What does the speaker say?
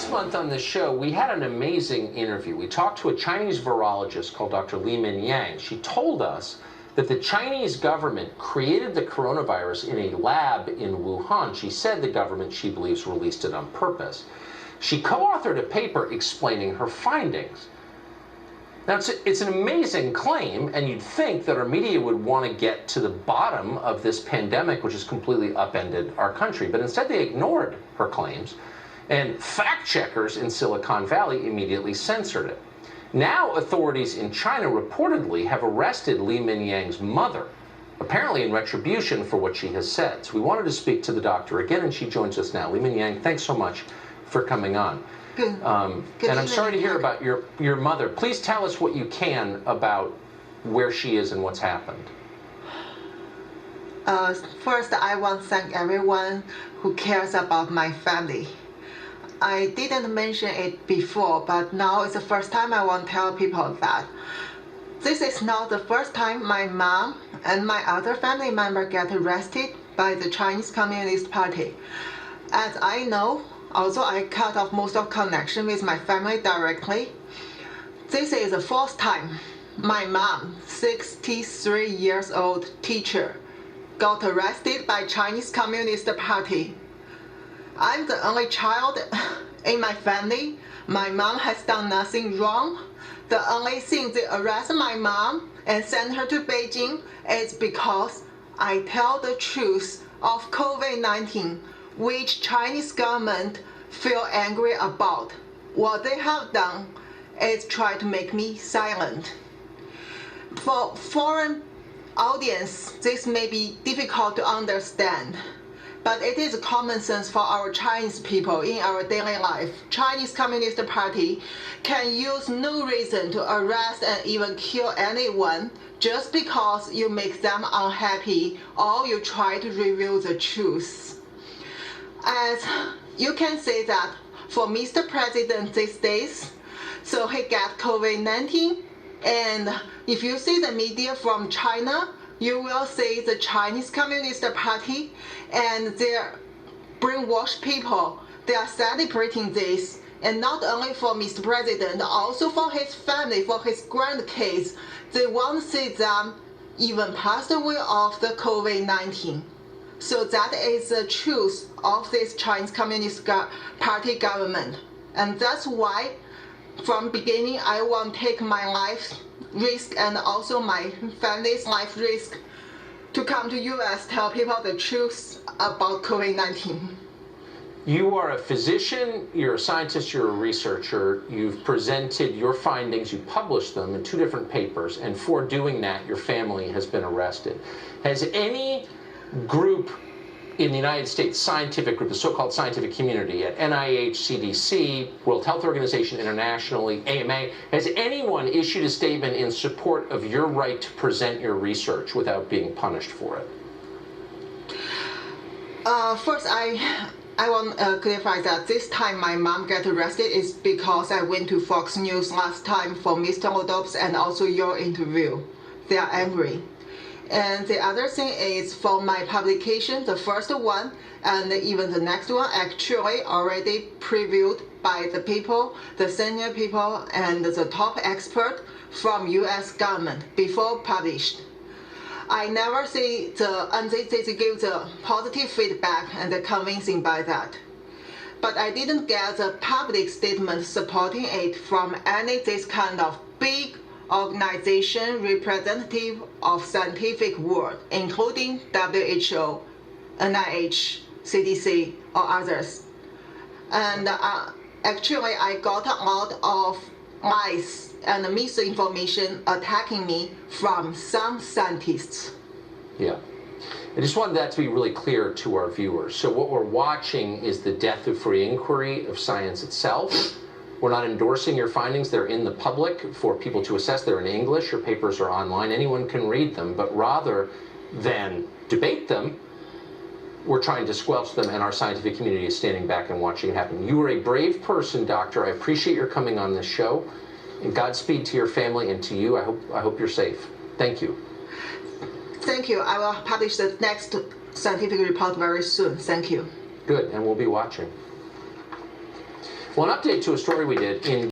Last month on this show, we had an amazing interview. We talked to a Chinese virologist called Dr. Li-Meng Yang. She told us that the Chinese government created the coronavirus in a lab in Wuhan. She said the government, she believes, released it on purpose. She co-authored a paper explaining her findings. Now, it's an amazing claim, and you'd think that our media would want to get to the bottom of this pandemic, which has completely upended our country. But instead, they ignored her claims, and fact-checkers in Silicon Valley immediately censored it. Now, authorities in China reportedly have arrested Li-Meng Yang's mother, apparently in retribution for what she has said. So we wanted to speak to the doctor again, and she joins us now. Li-Meng Yang, thanks so much for coming on. Good and I'm sorry to hear about your mother. Please tell us what you can about where she is and what's happened. First, I want to thank everyone who cares about my family. I didn't mention it before, but now it's the first time I want to tell people that. This is not the first time my mom and my other family member get arrested by the Chinese Communist Party. As I know, although I cut off most of connection with my family directly, this is the fourth time my mom, 63 years old teacher, got arrested by Chinese Communist Party. I'm the only child in my family. My mom has done nothing wrong. The only thing they arrest my mom and send her to Beijing is because I tell the truth of COVID-19, which Chinese government feel angry about. What they have done is try to make me silent. For foreign audience, this may be difficult to understand, but it is common sense for our Chinese people in our daily life. Chinese Communist Party can use no reason to arrest and even kill anyone just because you make them unhappy or you try to reveal the truth. As you can say that for Mr. President these days, so he got COVID-19, and if you see the media from China, you will see the Chinese Communist Party and their brainwashed people. They are celebrating this, and not only for Mr. President, also for his family, for his grandkids. They want to see them even pass away of the COVID-19. So that is the truth of this Chinese Communist Party government. And that's why from beginning I want to take my life risk and also my family's life risk to come to US, tell people the truth about COVID-19. You are a physician, you're a scientist, you're a researcher. You've presented your findings, you published them in 2 different papers, and for doing that, your family has been arrested. Has any group in the United States, scientific group, the so-called scientific community at NIH, CDC, World Health Organization internationally, AMA, has anyone issued a statement in support of your right to present your research without being punished for it? First, I want to clarify that this time my mom got arrested is because I went to Fox News last time for Mr. Odob's and also your interview. They are angry. And the other thing is for my publication, the first one and even the next one actually already previewed by the people, the senior people and the top expert from US government before published. I never see they give the positive feedback and the convincing by that. But I didn't get the public statement supporting it from any this kind of big organization representative of scientific world, including WHO, NIH, CDC, or others. And actually, I got a lot of lies and misinformation attacking me from some scientists. Yeah. I just wanted that to be really clear to our viewers. So what we're watching is the death of free inquiry of science itself. We're not endorsing your findings. They're in the public for people to assess. They're in English. Your papers are online. Anyone can read them. But rather than debate them, we're trying to squelch them, and our scientific community is standing back and watching it happen. You are a brave person, Doctor. I appreciate your coming on this show. And Godspeed to your family and to you. I hope you're safe. Thank you. Thank you. I will publish the next scientific report very soon. Thank you. Good, and we'll be watching. Well, an update to a story we did in